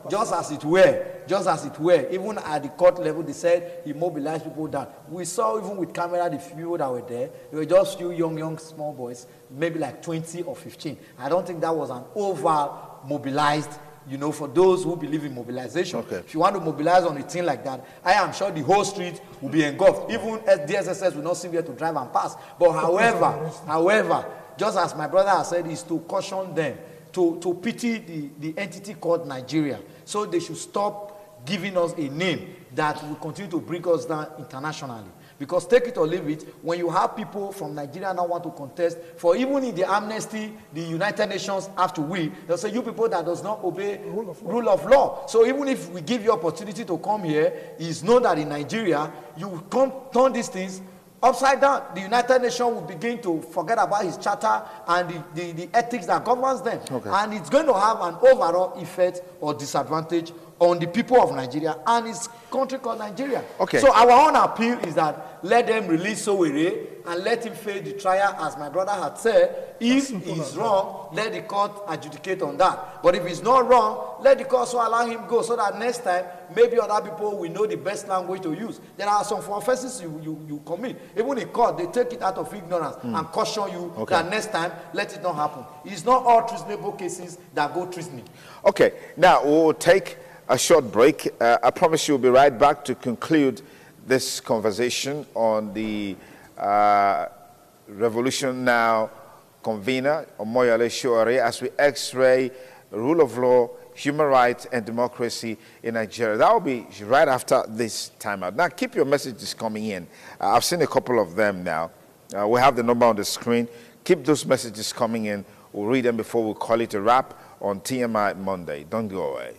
just as it were, even at the court level, they said he mobilized people that we saw. Even with camera, the people that were there were just few young small boys, maybe like 20 or 15. I don't think that was an over mobilized. You know, for those who believe in mobilization, if you want to mobilize on a thing like that, I am sure the whole street will be engulfed. Even DSSS will not seem here to drive and pass. But however, just as my brother has said, is to caution them, to pity the entity called Nigeria. So they should stop giving us a name that will continue to bring us down internationally. Because take it or leave it, when you have people from Nigeria now want to contest, for even in the amnesty, the United Nations have to win. They'll say, you people that does not obey rule of law. So even if we give you opportunity to come here, it's known that in Nigeria, you come turn these things upside down. The United Nations will begin to forget about his charter and the ethics that governs them. And it's going to have an overall effect or disadvantage on the people of Nigeria and its country called Nigeria. So our own appeal is that let them release Sowore and let him face the trial, as my brother had said. If he's wrong, let the court adjudicate on that. But if he's not wrong, let the court also allow him go, so that next time, maybe other people will know the best language to use. There are some offenses you commit. Even in court, they take it out of ignorance and caution you that next time, let it not happen. It's not all treasonable cases that go treasoning. Okay, now we'll take a short break. I promise you we'll be right back to conclude this conversation on the Revolution Now convener, Omoyole Sowore, as we x-ray rule of law, human rights, and democracy in Nigeria. That will be right after this timeout. Now, keep your messages coming in. I've seen a couple of them now. We have the number on the screen. Keep those messages coming in. We'll read them before we call it a wrap on TMI Monday. Don't go away.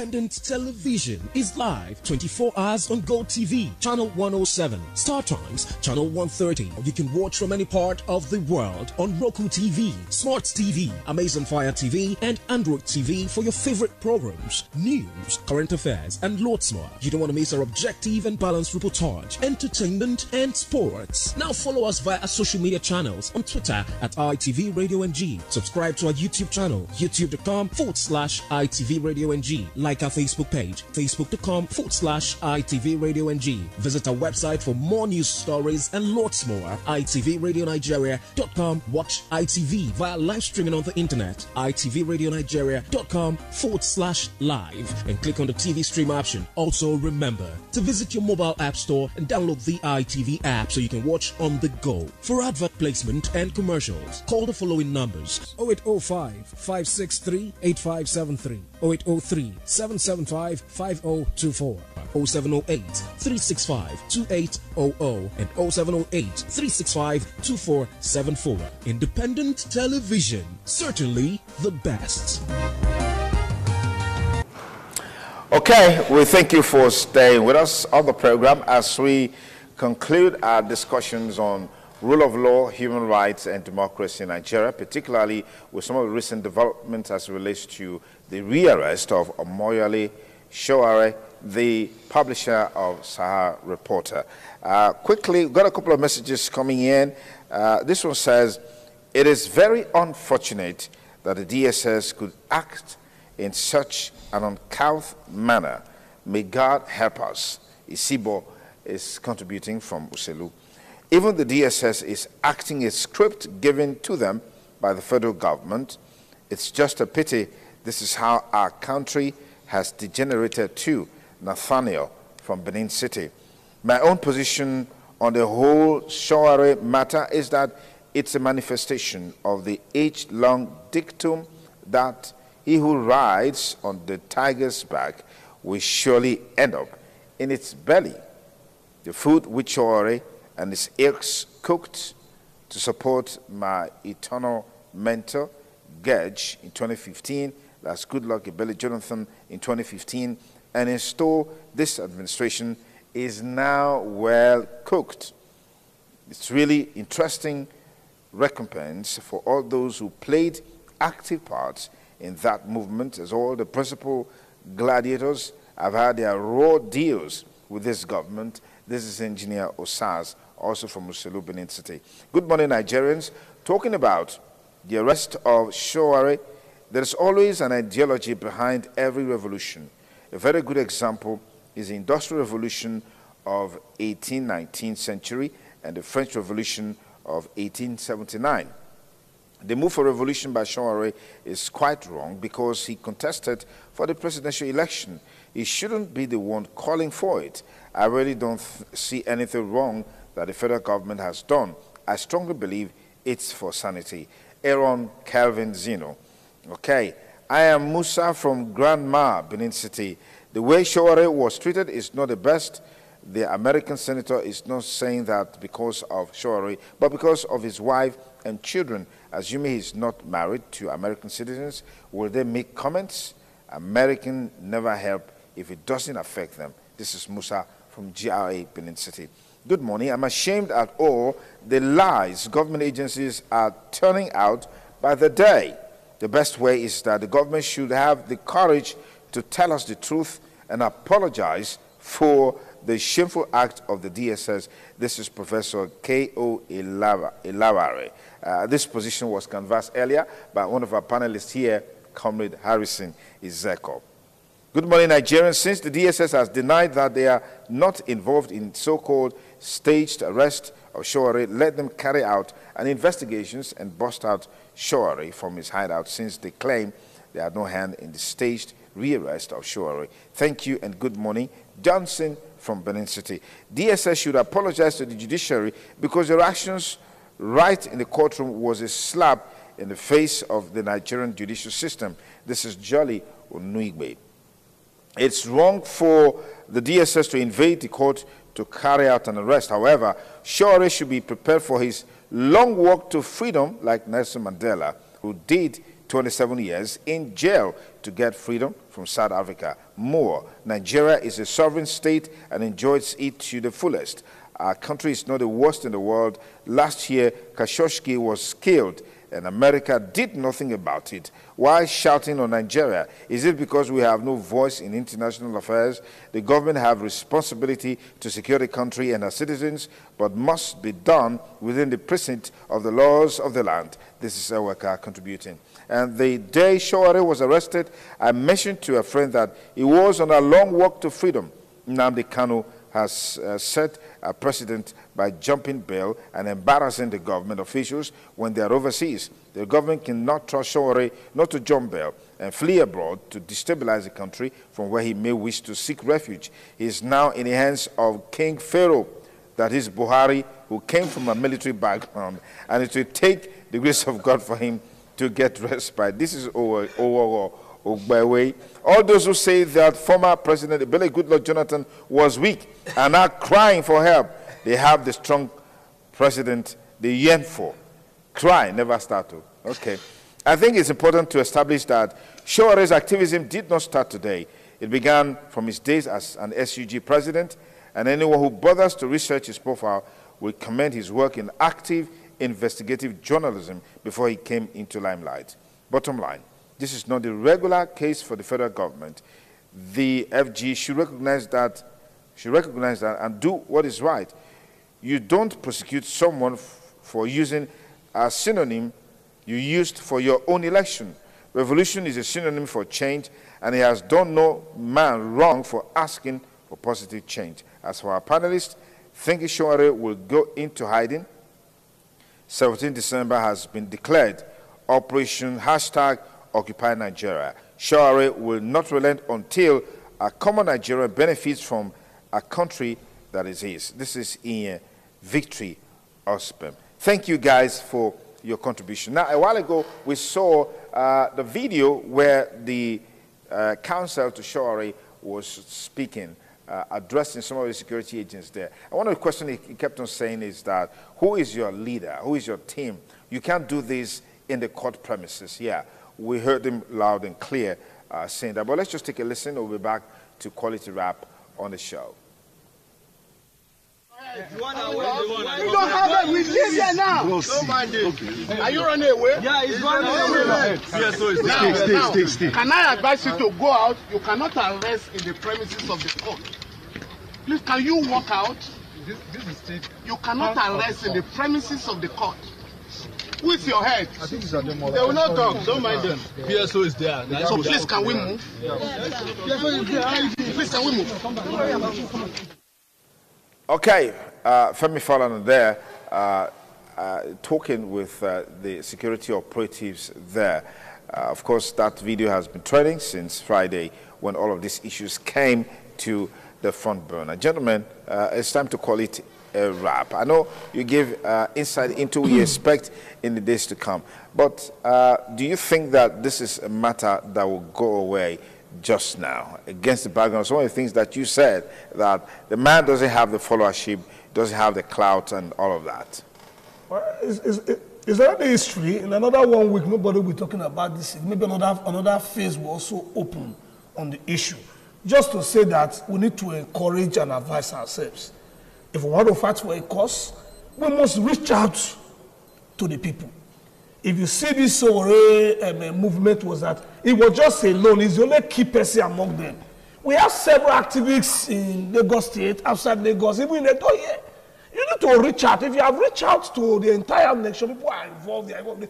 Independent television is live 24 hours on Go TV, channel 107, Star Times, channel 130. You can watch from any part of the world on Roku TV, Smart TV, Amazon Fire TV, and Android TV for your favorite programs, news, current affairs, and lots more. You don't want to miss our objective and balanced reportage, entertainment, and sports. Now follow us via our social media channels on Twitter at ITV Radio NG. Subscribe to our YouTube channel, youtube.com/ITV Radio NG. Like our Facebook page, facebook.com/ITV Radio NG. Visit our website for more news stories and lots more. ITVRadioNigeria.com. Watch ITV via live streaming on the internet. ITVRadioNigeria.com/live and click on the TV stream option. Also remember to visit your mobile app store and download the ITV app so you can watch on the go. For advert placement and commercials, call the following numbers: 0805 563 8573, 0803 775 5024, 0708 365 2800, and 0708 365 2474. Independent television, certainly the best. Okay, we thank you for staying with us on the program as we conclude our discussions on rule of law, human rights, and democracy in Nigeria, particularly with some of the recent developments as it relates to the rearrest of Omoyole Sowore, the publisher of Sahara Reporter. Quickly, we've got a couple of messages coming in. This one says, it is very unfortunate that the DSS could act in such an uncouth manner. May God help us. Isibo is contributing from Uselu. Even the DSS is acting a script given to them by the federal government. It's just a pity this is how our country has degenerated too. Nathaniel from Benin City. My own position on the whole Sowore matter is that it's a manifestation of the age-long dictum that he who rides on the tiger's back will surely end up in its belly. The food which Sowore and his ilks cooked to support my eternal mentor, Gage, in 2015, that's Goodluck Ebele Jonathan in 2015, and install this administration is now well cooked. It's really interesting recompense for all those who played active parts in that movement, as all the principal gladiators have had their raw deals with this government. This is Engineer Osaz, also from Uselu, Benin City. Good morning, Nigerians. Talking about the arrest of Sowore, there is always an ideology behind every revolution. A very good example is the Industrial Revolution of 19th century and the French Revolution of 1879. The move for revolution by Sowore is quite wrong because he contested for the presidential election. He shouldn't be the one calling for it. I really don't see anything wrong that the federal government has done. I strongly believe it's for sanity. Aaron Calvin Zeno. Okay, I am Musa from Grandma, Benin City. The way Sowore was treated is not the best. The American senator is not saying that because of Sowore, but because of his wife and children. Assuming he's not married to American citizens, will they make comments? American never help if it doesn't affect them. This is Musa from GRA, Benin City. Good morning. I'm ashamed at all the lies government agencies are turning out by the day. The best way is that the government should have the courage to tell us the truth and apologize for the shameful act of the DSS. This is Professor K.O. Ilaware. This position was canvassed earlier by one of our panelists here, Comrade Harrison Izeko. Good morning, Nigerians. Since the DSS has denied that they are not involved in so-called staged arrest of Sowore, let them carry out an investigation and bust out Sowore from his hideout, since they claim they had no hand in the staged rearrest of Sowore. Thank you and good morning. Johnson from Benin City. DSS should apologize to the judiciary because their actions right in the courtroom was a slap in the face of the Nigerian judicial system. This is Jolly Onuigbe. It's wrong for the DSS to invade the court to carry out an arrest. However, Sowore should be prepared for his long walk to freedom like Nelson Mandela, who did 27 years in jail to get freedom from South Africa. More, Nigeria is a sovereign state and enjoys it to the fullest. Our country is not the worst in the world. Last year, Khashoggi was killed and America did nothing about it. Why shouting on Nigeria? Is it because we have no voice in international affairs? The government have responsibility to secure the country and our citizens, but must be done within the precinct of the laws of the land. This is Eweka contributing. And the day Showore was arrested, I mentioned to a friend that he was on a long walk to freedom. Nnamdi Kanu has set a precedent by jumping bail and embarrassing the government officials when they are overseas. The government cannot trust Showore not to jump bail and flee abroad to destabilize the country from where he may wish to seek refuge. He is now in the hands of King Pharaoh, that is Buhari, who came from a military background, and it will take the grace of God for him to get respite. This is Ogbewe. All those who say that former President Ebele Goodluck Jonathan was weak and are crying for help, they have the strong president they yearn for. Cry, never start to. Okay. I think it's important to establish that Showore's activism did not start today. It began from his days as an SUG president, and anyone who bothers to research his profile will commend his work in active investigative journalism before he came into limelight. Bottom line, this is not the regular case for the federal government. The FG should recognize that and do what is right. You don't prosecute someone for using a synonym you used for your own election. Revolution is a synonym for change, and he has done no man wrong for asking for positive change. As for our panelists, think Showore will go into hiding. 17 December has been declared Operation #Occupy Nigeria. Showore will not relent until a common Nigeria benefits from a country that is his. This is in Victory Ospem. Thank you guys for your contribution. Now, a while ago, we saw the video where the counsel to Showore was speaking, addressing some of the security agents there. And one of the questions he kept on saying is that, who is your leader? Who is your team? You can't do this in the court premises. Yeah, we heard him loud and clear saying that. But let's just take a listen. We'll be back to Quality Rap on the show. We don't have it. We live here now. Don't mind it. Are you running away? Yeah, he's running away. Yes, so it's stay. Can I advise you to go out? You cannot arrest in the premises of the court. Please, can you walk out? This is state. You cannot arrest in the premises of the court. With your head. I think these are them all. They will not talk. Don't mind them. PSO is there. So please, can we move? Please, can we move? Okay, Femi Falana there, talking with the security operatives there. Of course, that video has been trending since Friday when all of these issues came to the front burner. Gentlemen, it's time to call it a wrap. I know you give insight into what you expect in the days to come, but do you think that this is a matter that will go away just now, against the background of some of the things that you said, that the man doesn't have the followership, doesn't have the clout and all of that? Well, is that the history? In another 1 week, nobody will be talking about this. Maybe another phase will also open on the issue. Just to say that we need to encourage and advise ourselves. If we want to fight for a cause, we must reach out to the people. If you see this movement was that it was just alone, he's the only key person among them. We have several activists in Lagos State, outside Lagos, even in Edo here. You need to reach out. If you have reached out to the entire nation, people are involved. Even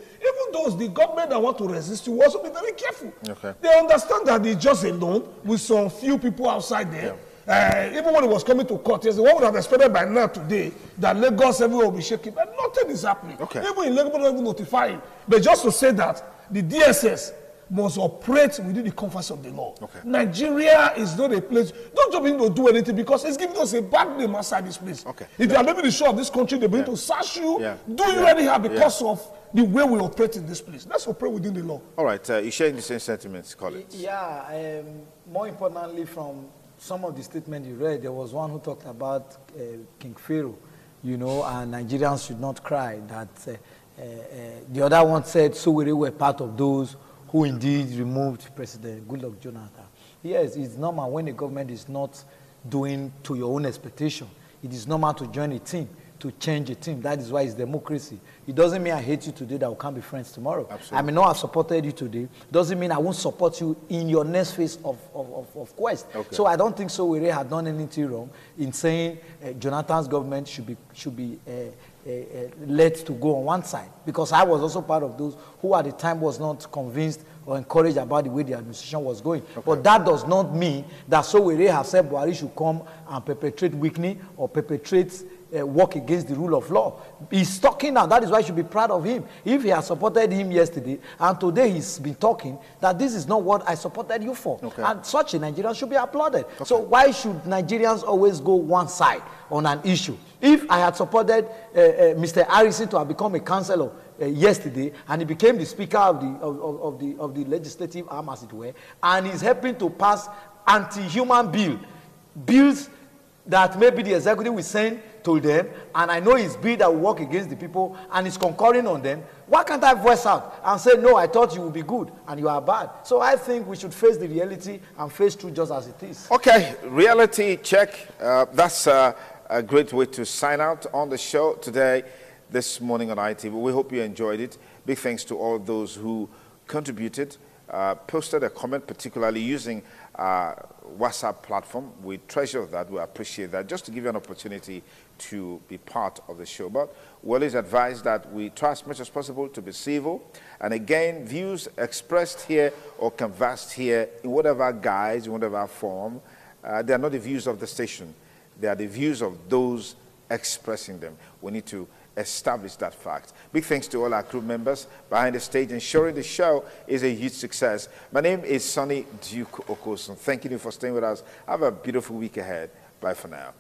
those, the government that want to resist you, also be very careful. Okay. They understand that it's just alone with some few people outside there. Yeah. Even when it was coming to court, yes, one would have expected by now today that Lagos everywhere will be shaking, but nothing is happening. Okay. Even in Lagos, don't even notify. But just to say that the DSS must operate within the comforts of the law. Okay. Nigeria is not a place. Don't jump in to do anything because it's giving us a bad name outside this place. Okay. If you are living the show of this country, they're going to search you, do you anyhow because of the way we operate in this place. Let's operate within the law. All right, you're sharing the same sentiments, Collins. Yeah, more importantly, from some of the statements you read, there was one who talked about King Pharaoh, you know, and Nigerians should not cry. That the other one said Sowore were part of those who indeed removed President Goodluck Jonathan. Yes, it's normal when the government is not doing to your own expectation. It is normal to join a team, to change a team. That is why it's democracy. It doesn't mean I hate you today that we can't be friends tomorrow. Absolutely. I may not have supported you today. Doesn't mean I won't support you in your next phase of quest. Okay. So I don't think Sowore had done anything wrong in saying Jonathan's government should be let to go on one side, because I was also part of those who at the time was not convinced or encouraged about the way the administration was going. Okay. But that does not mean that Sowore has said Buhari should come and perpetrate weakening or perpetrate work against the rule of law. He's talking now. That is why I should be proud of him. If he had supported him yesterday, and today he's been talking that this is not what I supported you for. Okay. And such a Nigerian should be applauded. Okay. So why should Nigerians always go one side on an issue? If I had supported Mr. Harrison to have become a councillor yesterday, and he became the speaker of the legislative arm, as it were, and he's helping to pass anti-human bills that maybe the executive will send to them, and I know his bill that will work against the people, and he's concurring on them, why can't I voice out and say, no, I thought you would be good, and you are bad? So I think we should face the reality and face truth just as it is. Okay, reality check. That's a great way to sign out on the show today, this morning on ITV. We hope you enjoyed it. Big thanks to all those who contributed, posted a comment, particularly using WhatsApp platform. We treasure that. We appreciate that. Just to give you an opportunity to be part of the show. But well, it's advised that we try as much as possible to be civil. And again, views expressed here or canvassed here in whatever guise, in whatever form, they are not the views of the station. They are the views of those expressing them. We need to establish that fact. Big thanks to all our crew members behind the stage, ensuring the show is a huge success. My name is Sonny Duke Okosun. Thank you for staying with us. Have a beautiful week ahead. Bye for now.